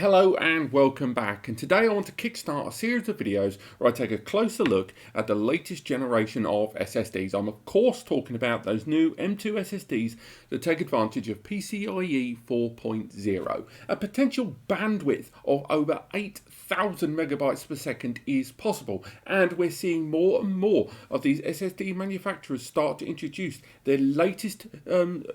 Hello and welcome back, and today I want to kickstart a series of videos where I take a closer look at the latest generation of SSDs. I'm of course talking about those new M2 SSDs that take advantage of PCIe 4.0. A potential bandwidth of over 8,000 megabytes per second is possible, and we're seeing more and more of these SSD manufacturers start to introduce their latest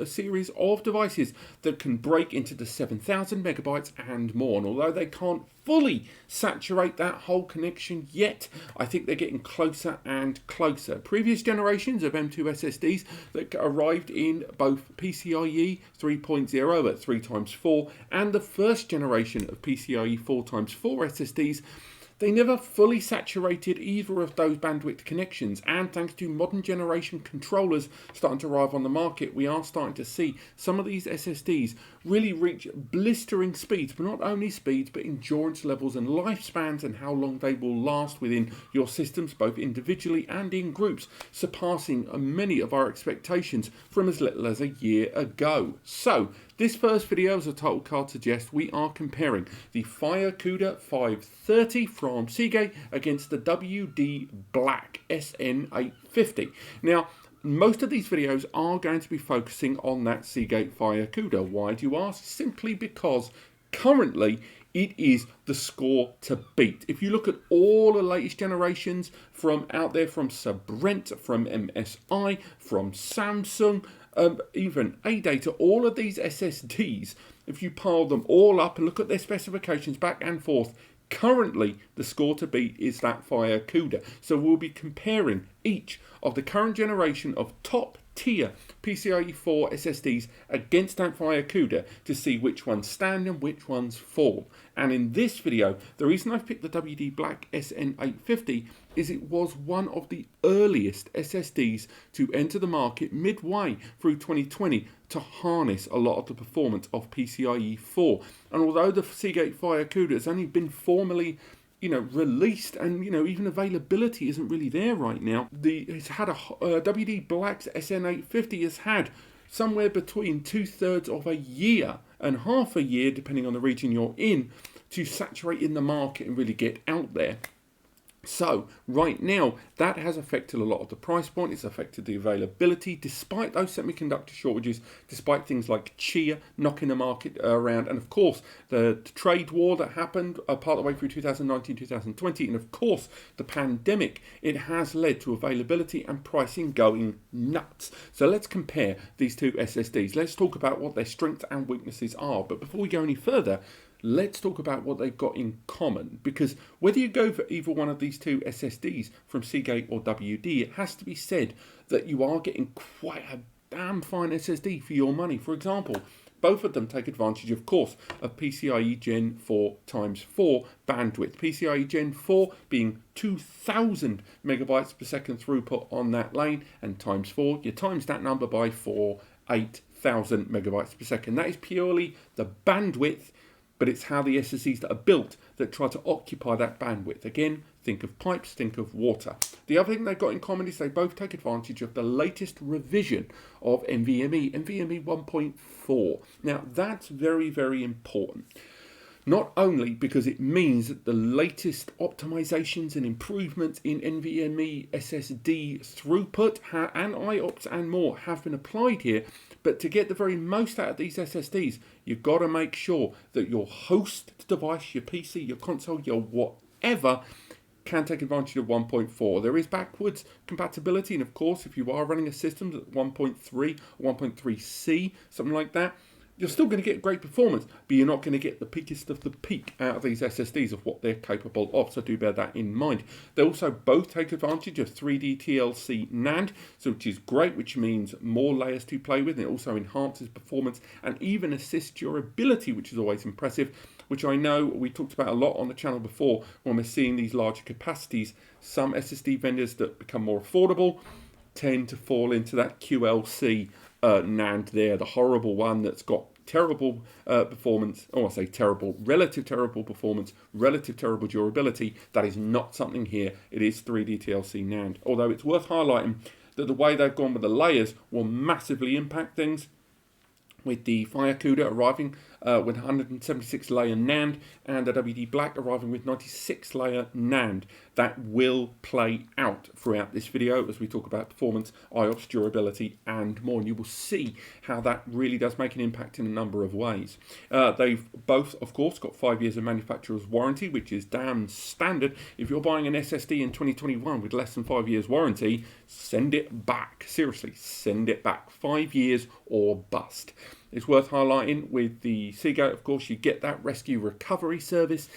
series of devices that can break into the 7,000 megabytes and more. And although they can't fully saturate that whole connection yet, I think they're getting closer and closer. Previous generations of M2 SSDs that arrived in both PCIe 3.0 at 3x4 and the first generation of PCIe 4x4 SSDs, they never fully saturated either of those bandwidth connections, and thanks to modern generation controllers starting to arrive on the market, we are starting to see some of these SSDs really reach blistering speeds, but not only speeds, but endurance levels and lifespans and how long they will last within your systems, both individually and in groups, surpassing many of our expectations from as little as a year ago. So, this first video, as the title card suggests, we are comparing the Firecuda 530 from Seagate against the WD Black SN850. Now, most of these videos are going to be focusing on that Seagate Firecuda. Why do you ask? Simply because currently it is the score to beat. If you look at all the latest generations from out there, from Sabrent, from MSI, from Samsung, even ADATA, all of these SSDs, if you pile them all up and look at their specifications back and forth, currently the score to beat is that Firecuda. So we'll be comparing each of the current generation of top tier PCIe 4 SSDs against that Firecuda to see which ones stand and which ones fall. And in this video, the reason I've picked the WD Black SN850 is it was one of the earliest SSDs to enter the market midway through 2020 to harness a lot of the performance of PCIe 4. And although the Seagate Firecuda has only been formally released, and even availability isn't really there right now, it's had WD Black's SN850 has had somewhere between 2/3 of a year and half a year, depending on the region you're in, to saturate in the market and really get out there. So right now that has affected a lot of the price point. It's affected the availability despite those semiconductor shortages, despite things like Chia knocking the market around, and of course the trade war that happened part of the way through 2019-2020, and of course the pandemic. It has led to availability and pricing going nuts. So let's compare these two SSDs. Let's talk about what their strengths and weaknesses are. But before we go any further, let's talk about what they've got in common, because whether you go for either one of these two SSDs from Seagate or WD, it has to be said that you are getting quite a damn fine SSD for your money. For example, both of them take advantage, of course, of PCIe Gen 4x4 bandwidth. PCIe Gen 4 being 2,000 megabytes per second throughput on that lane, and times 4, you times that number by 4, 8,000 megabytes per second. That is purely the bandwidth, but it's how the SSDs that are built that try to occupy that bandwidth. Again, think of pipes, think of water. The other thing they've got in common is they both take advantage of the latest revision of NVMe 1.4. Now, that's very, very important. Not only because it means that the latest optimizations and improvements in NVMe SSD throughput and IOPS and more have been applied here, but to get the very most out of these SSDs, you've got to make sure that your host device, your PC, your console, your whatever, can take advantage of 1.4. There is backwards compatibility, and of course, if you are running a system at 1.3 or 1.3C, something like that, you're still going to get great performance, but you're not going to get the peakest of the peak out of these SSDs of what they're capable of, so do bear that in mind. They also both take advantage of 3D TLC NAND, so which is great, which means more layers to play with, and it also enhances performance and even assists durability, which is always impressive, which I know we talked about a lot on the channel before when we're seeing these larger capacities. Some SSD vendors that become more affordable tend to fall into that QLC NAND there, the horrible one that's got terrible performance, or I say terrible, relative terrible performance, relative terrible durability. That is not something here. It is 3D TLC NAND. Although it's worth highlighting that the way they've gone with the layers will massively impact things. With the Firecuda arriving with 176 layer NAND, and the WD Black arriving with 96 layer NAND. That will play out throughout this video as we talk about performance, IOPS, durability, and more. And you will see how that really does make an impact in a number of ways. They've both, of course, got 5 years of manufacturer's warranty, which is damn standard. If you're buying an SSD in 2021 with less than 5 years warranty, send it back. Seriously, send it back. 5 years or bust. It's worth highlighting with the Seagate, of course, you get that rescue recovery service.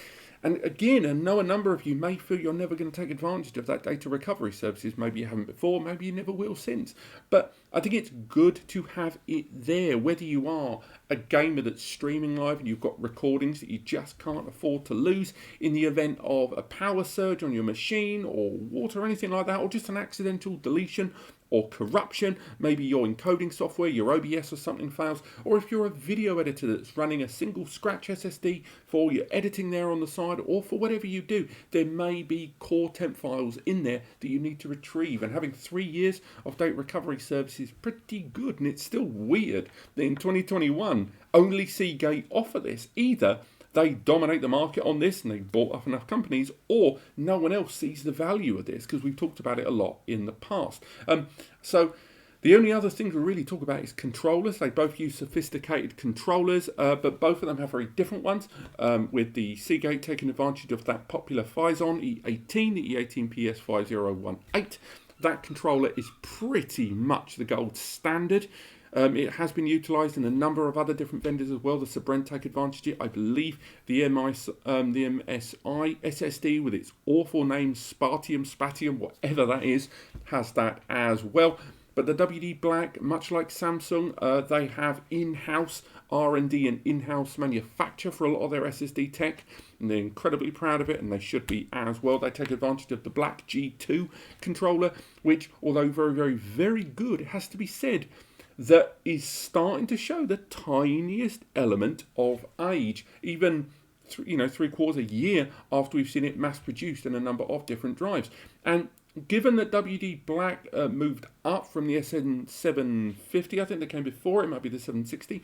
And again, I know a number of you may feel you're never going to take advantage of that data recovery services. Maybe you haven't before, maybe you never will since. But I think it's good to have it there, whether you are a gamer that's streaming live and you've got recordings that you just can't afford to lose in the event of a power surge on your machine or water or anything like that, or just an accidental deletion or corruption. Maybe your encoding software, your OBS or something fails, or if you're a video editor that's running a single scratch SSD for your editing there on the side, or for whatever you do, there may be core temp files in there that you need to retrieve, and having 3 years of data recovery service is pretty good. And it's still weird that in 2021 only Seagate offer this. Either they dominate the market on this and they've bought up enough companies, or no one else sees the value of this, because we've talked about it a lot in the past. So the only other thing to really talk about is controllers. They both use sophisticated controllers, but both of them have very different ones, with the Seagate taking advantage of that popular Phison E18, the E18PS5018. That controller is pretty much the gold standard. It has been utilised in a number of other different vendors as well. The Sabrent take advantage of it. I believe the MSI SSD, with its awful name, Spatium, whatever that is, has that as well. But the WD Black, much like Samsung, they have in-house R&D and in-house manufacture for a lot of their SSD tech, and they're incredibly proud of it, and they should be as well. They take advantage of the Black G2 controller, which, although very, very, very good, it has to be said, that is starting to show the tiniest element of age, even 3/4 year after we've seen it mass produced in a number of different drives. And given that WD Black moved up from the SN750, I think they came before, it might be the 760,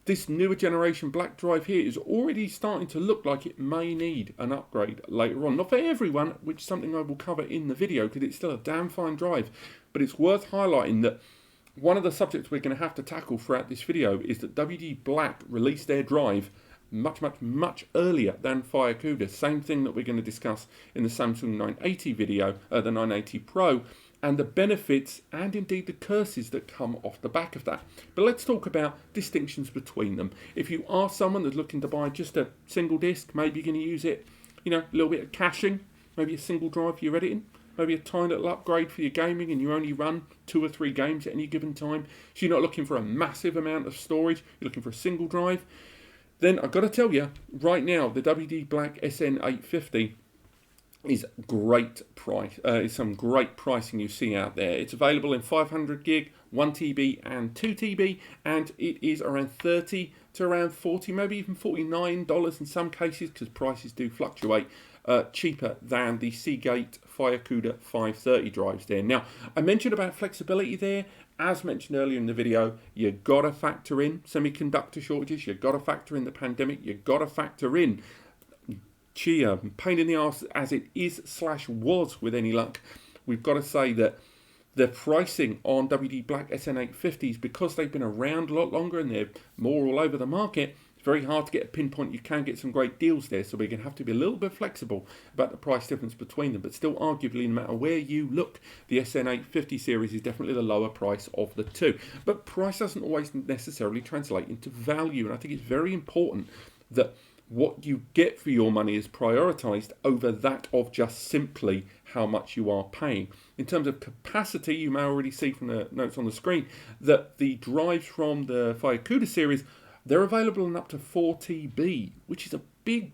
this newer generation Black drive here is already starting to look like it may need an upgrade later on. Not for everyone, which is something I will cover in the video, because it's still a damn fine drive, but it's worth highlighting that one of the subjects we're going to have to tackle throughout this video is that WD Black released their drive much earlier than Firecuda. Same thing that we're going to discuss in the Samsung 980 video, the 980 Pro, and the benefits and indeed the curses that come off the back of that. But let's talk about distinctions between them. If you are someone that's looking to buy just a single disk, maybe you're going to use it, a little bit of caching, maybe a single drive for your editing, maybe a tiny little upgrade for your gaming, and you only run 2 or 3 games at any given time, so you're not looking for a massive amount of storage, you're looking for a single drive, then I've got to tell you, right now, the WD Black SN850 is great price. It's some great pricing you see out there. It's available in 500 gig, 1 TB and 2 TB, and it is around 30 to around 40, maybe even $49 in some cases, because prices do fluctuate, cheaper than the Seagate Firecuda 530 drives there. Now, I mentioned about flexibility there. As mentioned earlier in the video, you've got to factor in semiconductor shortages, you've got to factor in the pandemic, you've got to factor in pain in the arse as it is/was with any luck. We've got to say that the pricing on WD Black SN850s, because they've been around a lot longer and they're more all over the market, it's very hard to get a pinpoint. You can get some great deals there, so we're going to have to be a little bit flexible about the price difference between them. But still, arguably, no matter where you look, the SN850 series is definitely the lower price of the two. But price doesn't always necessarily translate into value, and I think it's very important that what you get for your money is prioritised over that of just simply how much you are paying. In terms of capacity, you may already see from the notes on the screen that the drives from the Firecuda series, they're available in up to 4 TB, which is a big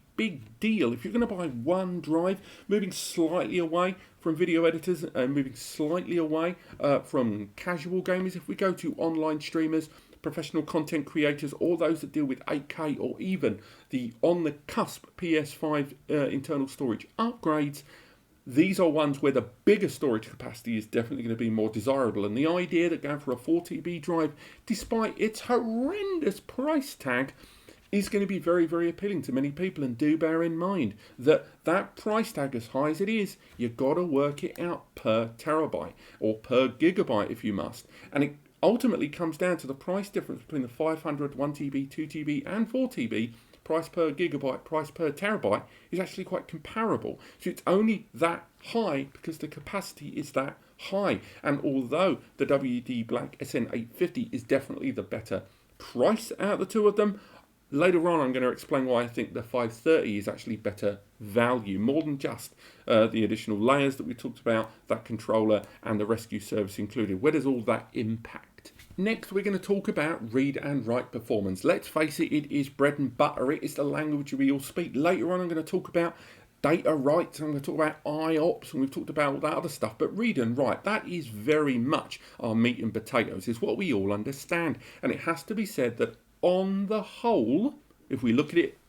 deal. If you're going to buy one drive, moving slightly away from video editors and moving slightly away from casual gamers, if we go to online streamers, professional content creators, or those that deal with 8K, or even the on-the-cusp PS5 internal storage upgrades, these are ones where the bigger storage capacity is definitely going to be more desirable. And the idea that going for a 4 TB drive, despite its horrendous price tag, is going to be very, very appealing to many people. And do bear in mind that that price tag, as high as it is, you've got to work it out per terabyte or per gigabyte if you must. And it ultimately comes down to the price difference between the 500, 1TB, 2TB and 4TB. Price per gigabyte, price per terabyte is actually quite comparable. So it's only that high because the capacity is that high. And although the WD Black SN850 is definitely the better price out of the two of them, later on I'm going to explain why I think the 530 is actually better value, more than just the additional layers that we talked about, that controller and the rescue service included. Where does all that impact? Next, we're going to talk about read and write performance. Let's face it, it is bread and butter. It is the language we all speak. Later on, I'm going to talk about data writes, I'm going to talk about IOPS, and we've talked about all that other stuff. But read and write, that is very much our meat and potatoes. It's what we all understand. And it has to be said that on the whole, if we look at it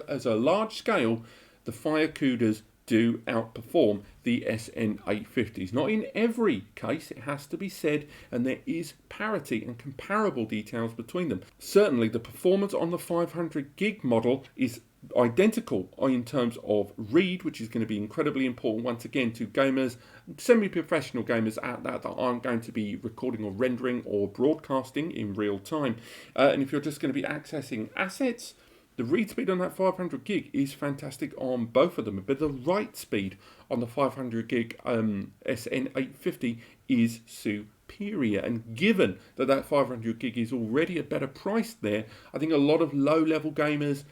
as a large scale, the Firecudas do outperform the SN850s. Not in every case, it has to be said, and there is parity and comparable details between them. Certainly, the performance on the 500 gig model is identical in terms of read, which is going to be incredibly important once again to gamers, semi-professional gamers out there that aren't going to be recording or rendering or broadcasting in real time. And if you're just going to be accessing assets, the read speed on that 500 gig is fantastic on both of them, but the write speed on the 500 gig SN850 is superior. And given that that 500 gig is already a better price there, I think a lot of low-level gamers,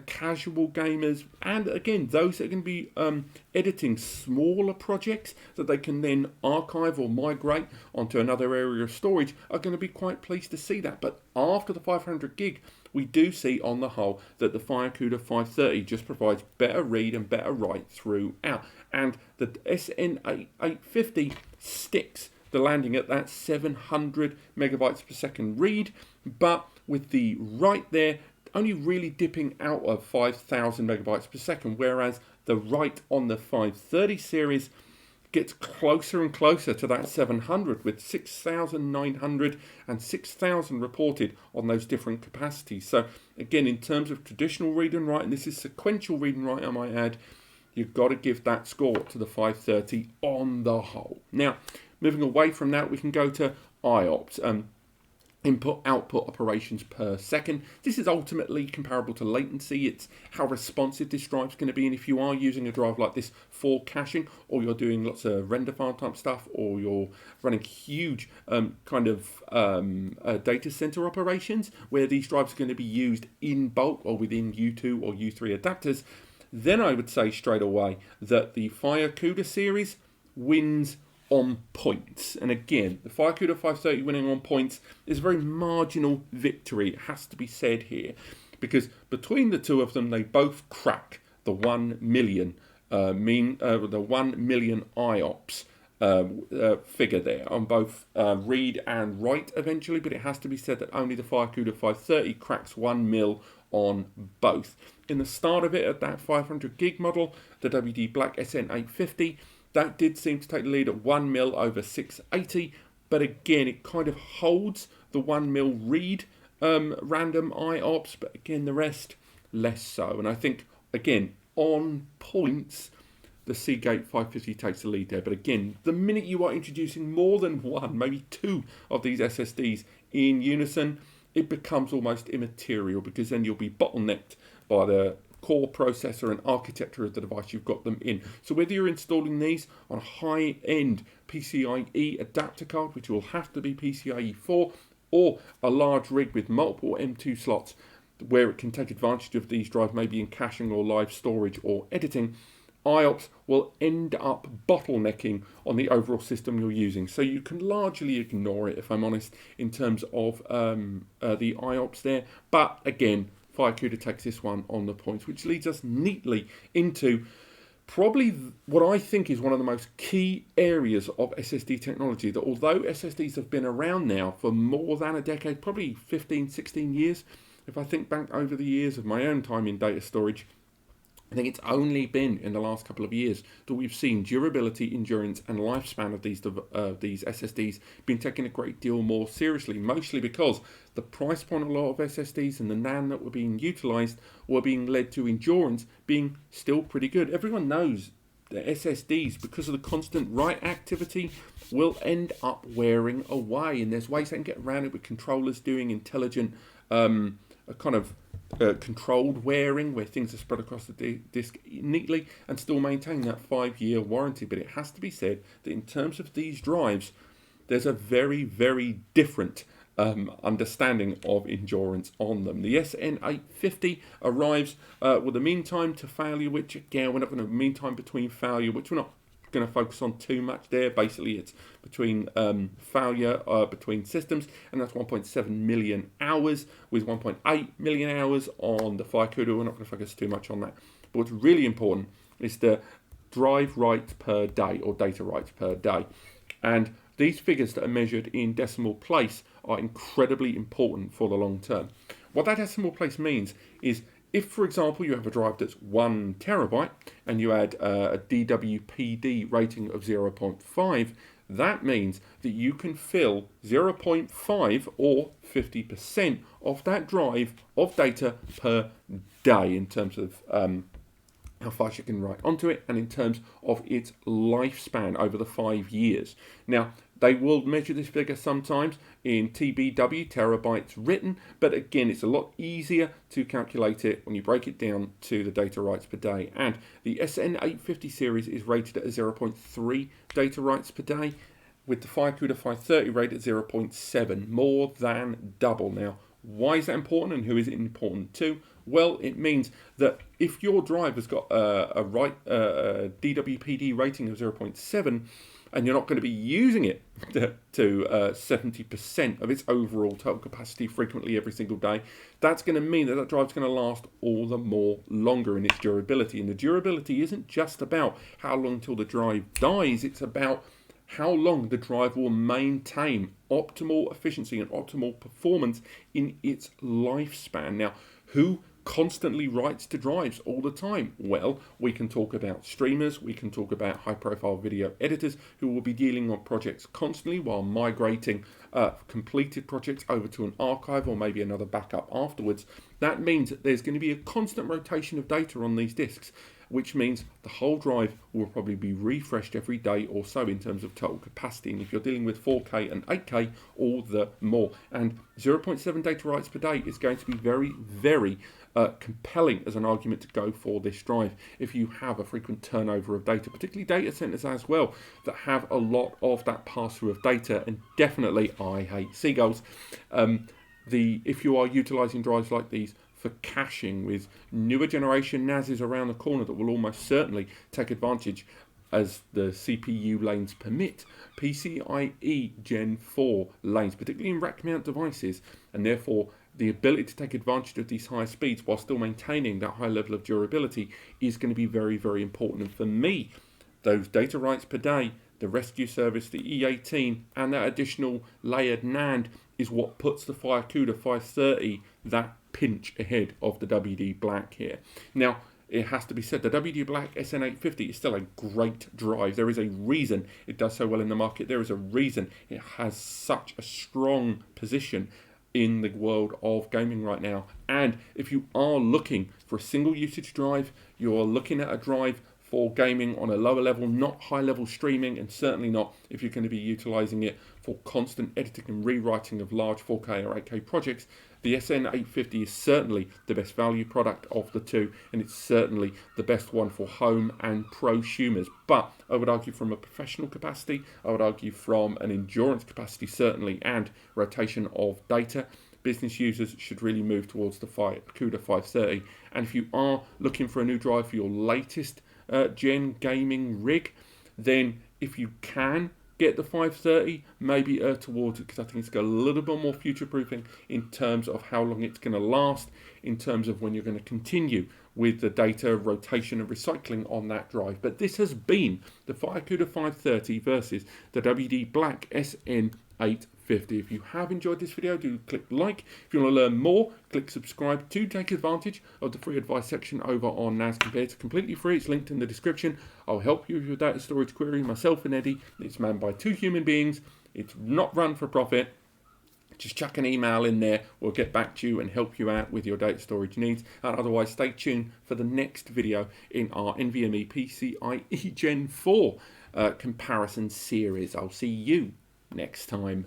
casual gamers, and again, those that are going to be editing smaller projects that they can then archive or migrate onto another area of storage are going to be quite pleased to see that. But after the 500 gig, we do see on the whole that the Firecuda 530 just provides better read and better write throughout. And the SN850 sticks the landing at that 700 megabytes per second read, but with the write there only really dipping out of 5,000 megabytes per second, whereas the write on the 530 series gets closer and closer to that 700, with 6,900 and 6,000 reported on those different capacities. So again, in terms of traditional read and write, and this is sequential read and write, I might add, you've got to give that score to the 530 on the whole. Now, moving away from that, we can go to IOPS. Input-output operations per second. This is ultimately comparable to latency. It's how responsive this drive is going to be. And if you are using a drive like this for caching, or you're doing lots of render farm type stuff, or you're running huge data center operations where these drives are going to be used in bulk or within U2 or U3 adapters, then I would say straight away that the Firecuda series wins on points. And again, the Firecuda 530 winning on points is a very marginal victory, it has to be said here, because between the two of them, they both crack the 1 million the 1 million IOPS figure there on both read and write eventually. But it has to be said that only the Firecuda 530 cracks 1 mil on both. In the start of it, at that 500 gig model, the WD Black SN850, that did seem to take the lead at 1 mil over 680, but again, it kind of holds the 1 mil read random IOPS, but again, the rest, less so. And I think, again, on points, the Seagate 550 takes the lead there. But again, the minute you are introducing more than one, maybe two of these SSDs in unison, it becomes almost immaterial, because then you'll be bottlenecked by the core processor and architecture of the device you've got them in. So whether you're installing these on a high-end PCIe adapter card, which will have to be PCIe 4, or a large rig with multiple M2 slots where it can take advantage of these drives, maybe in caching or live storage or editing, IOPS will end up bottlenecking on the overall system you're using. So you can largely ignore it, if I'm honest, in terms of the IOPS there. But again, Firecuda takes this one on the points, which leads us neatly into probably what I think is one of the most key areas of SSD technology, that although SSDs have been around now for more than a decade, probably 15, 16 years, if I think back over the years of my own time in data storage, I think it's only been in the last couple of years that we've seen durability, endurance, and lifespan of these SSDs being taken a great deal more seriously, mostly because the price point of a lot of SSDs and the NAND that were being utilized were being led to endurance being still pretty good. Everyone knows that SSDs, because of the constant write activity, will end up wearing away, and there's ways they can get around it with controllers doing intelligent controlled wearing, where things are spread across the disk neatly and still maintain that 5-year warranty. But it has to be said that in terms of these drives, there's a very, very different understanding of endurance on them. The SN850 arrives with a mean time to failure, which again, we're not going to mean time between failure, which we're not going to focus on too much there. Basically, it's between failure between systems, and that's 1.7 million hours with 1.8 million hours on the Firecuda. We're not going to focus too much on that. But what's really important is the drive writes per day, or data writes per day. And these figures that are measured in decimal place are incredibly important for the long term. What that decimal place means is, if, for example, you have a drive that's 1 terabyte and you add a DWPD rating of 0.5, that means that you can fill 0.5 or 50% of that drive of data per day in terms of how fast you can write onto it, and in terms of its lifespan over the 5 years. Now, they will measure this figure sometimes in TBW, terabytes written, but again, it's a lot easier to calculate it when you break it down to the data writes per day. And the SN850 series is rated at 0.3 data writes per day, with the Firecuda 530 rated at 0.7, more than double. Now, why is that important, and who is it important to? Well, it means that if your drive has got a DWPD rating of 0.7, and you're not going to be using it to 70% of its overall total capacity frequently every single day, that's going to mean that that drive's going to last all the more longer in its durability. And the durability isn't just about how long till the drive dies, it's about how long the drive will maintain optimal efficiency and optimal performance in its lifespan. Now, who constantly writes to drives all the time? Well, we can talk about streamers, we can talk about high-profile video editors who will be dealing on projects constantly while migrating completed projects over to an archive or maybe another backup afterwards. That means that there's going to be a constant rotation of data on these disks, which means the whole drive will probably be refreshed every day or so in terms of total capacity. And if you're dealing with 4K and 8K, all the more. And 0.7 data writes per day is going to be very, very compelling as an argument to go for this drive if you have a frequent turnover of data, particularly data centers as well that have a lot of that pass-through of data. And definitely, I hate seagulls. If you are utilizing drives like these for caching with newer generation NASs around the corner that will almost certainly take advantage, as the CPU lanes permit, PCIe Gen 4 lanes, particularly in rack mount devices, and therefore the ability to take advantage of these higher speeds while still maintaining that high level of durability is going to be very, very important. And for me, those data writes per day, the rescue service, the E18, and that additional layered NAND is what puts the Firecuda 530 that pinch ahead of the WD Black here. Now, it has to be said, the WD Black SN850 is still a great drive. There is a reason it does so well in the market. There is a reason it has such a strong position in the world of gaming right now. And if you are looking for a single usage drive, you're looking at a drive for gaming on a lower level, not high level streaming, and certainly not if you're going to be utilizing it for constant editing and rewriting of large 4K or 8K projects, the SN850 is certainly the best value product of the two, and it's certainly the best one for home and prosumers. But I would argue from a professional capacity, I would argue from an endurance capacity certainly, and rotation of data, business users should really move towards the Firecuda 530. And if you are looking for a new drive for your latest gen gaming rig, then if you can get the 530, maybe towards it, because I think it's got a little bit more future proofing in terms of how long it's going to last, in terms of when you're going to continue with the data rotation and recycling on that drive. But this has been the Firecuda 530 versus the WD Black SN850 SN850. If you have enjoyed this video, do click like. If you want to learn more, click subscribe to take advantage of the free advice section over on NAS Compare. It's completely free. It's linked in the description. I'll help you with your data storage query. Myself and Eddie. It's manned by 2 human beings. It's not run for profit. Just chuck an email in there. We'll get back to you and help you out with your data storage needs. And otherwise, stay tuned for the next video in our NVMe PCIe Gen 4 comparison series. I'll see you next time.